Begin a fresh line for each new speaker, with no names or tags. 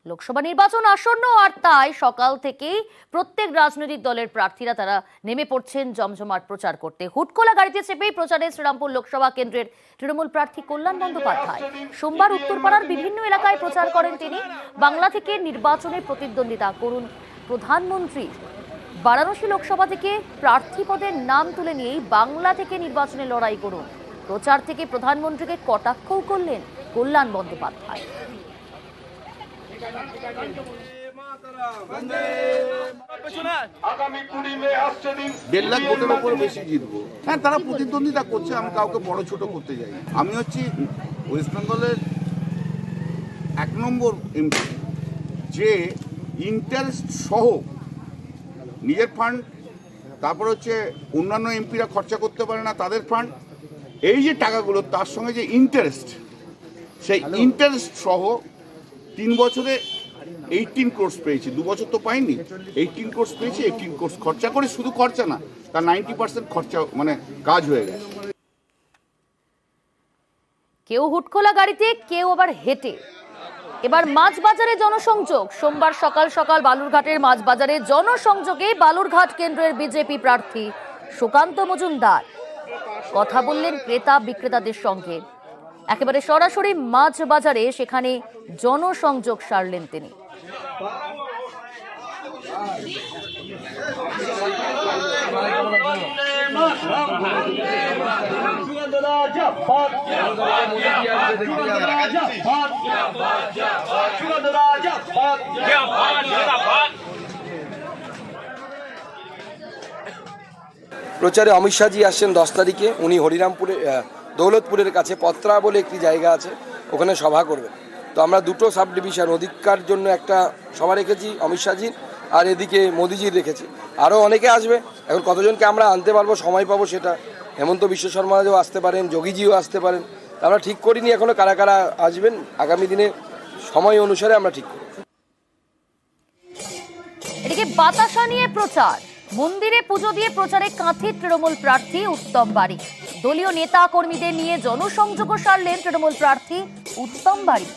লোকসভা নির্বাচন আসন্ন আর তাই সকাল থেকেই প্রত্যেক রাজনৈতিক দলের প্রার্থীরা তারা নেমে পড়ছেন জমজমাট প্রচার করতে। হুটখোলা গাড়িতে চেপেই প্রচারে শ্রীরামপুর লোকসভা কেন্দ্রের তৃণমূল প্রার্থী কল্যাণ বন্দ্যোপাধ্যায় সোমবার উত্তরপাড়ার বিভিন্ন এলাকায় প্রচার করেন তিনি। বাংলা থেকে নির্বাচনে প্রতিদ্বন্দ্বিতা করুন প্রধানমন্ত্রী। বারাণসী লোকসভা থেকে প্রার্থী পদের নাম তুলে নিয়েই বাংলা থেকে নির্বাচনে লড়াই করুন। প্রচার থেকে প্রধানমন্ত্রীকে কটাক্ষও করলেন কল্যাণ বন্দ্যোপাধ্যায়।
1.5 লাখ ভোটের উপরে বেশি জিতবো। হ্যাঁ, তারা প্রতিদ্বন্দ্বিতা করছে, আমি কাউকে বড় ছোট করতে যাই। আমি হচ্ছি ওয়েস্ট বেঙ্গলের 1 নম্বর এমপি যে ইন্টারেস্ট সহ নিজের ফান্ড, তারপর হচ্ছে অন্যান্য এমপিরা খরচা করতে পারে না তাদের ফান্ড, এই যে টাকাগুলো তার সঙ্গে যে ইন্টারেস্ট, সেই ইন্টারেস্ট সহ 3 বছরে 18 crores পেয়েছি। 2 বছর তো পাইনি, 18 crores পেয়েছি। 18 crores খরচা করে, শুধু খরচা না, তার 90% খরচা মানে কাজ হয়ে গেছে।
কেউ হুটখোলা গাড়িতে, কেউ আবার হেঁটে। এবার মাছ বাজারে জনসংযোগ। সোমবার সকাল সকাল বালুরঘাটের মাছ বাজারে জনসংযোগে বালুরঘাট কেন্দ্রের বিজেপি প্রার্থী সুকান্ত মজুমদার কথা বললেন ক্রেতা বিক্রেতাদের সঙ্গে। একেবারে সরাসরি মাছ বাজারে সেখানে জনসংযোগ সারলেন তিনি।
প্রচারে অমিত শাহজি আসছেন 10 তারিখে। উনি হরিরামপুরে দৌলতপুরের কাছে পত্রা বলে একটি জায়গা আছে, ওখানে সভা করবেন। তো আমরা দুটো সাব ডিভিশন অধিকার জন্য একটা সভা রেখেছি অমিত শাহজির, আর এদিকে মোদিজির রেখেছি। আরও অনেকে আসবে, এখন কতজনকে আমরা আনতে পারবো, সময় পাবো সেটা। হেমন্ত বিশ্ব শর্মাও আসতে পারেন, যোগীজিও আসতে পারেন। আমরা ঠিক করিনি এখনো কারা কারা আসবেন, আগামী দিনে সময় অনুসারে আমরা ঠিক করব।
এদিকে বাতাসা নিয়ে প্রচার। মন্দিরে পুজো দিয়ে প্রচারে কাঁথি তৃণমূল প্রার্থী উত্তম বারিক। দলীয় নেতা কর্মীদের নিয়ে জনসংযোগ সারলেন তৃণমূল প্রার্থী উত্তম বারিক।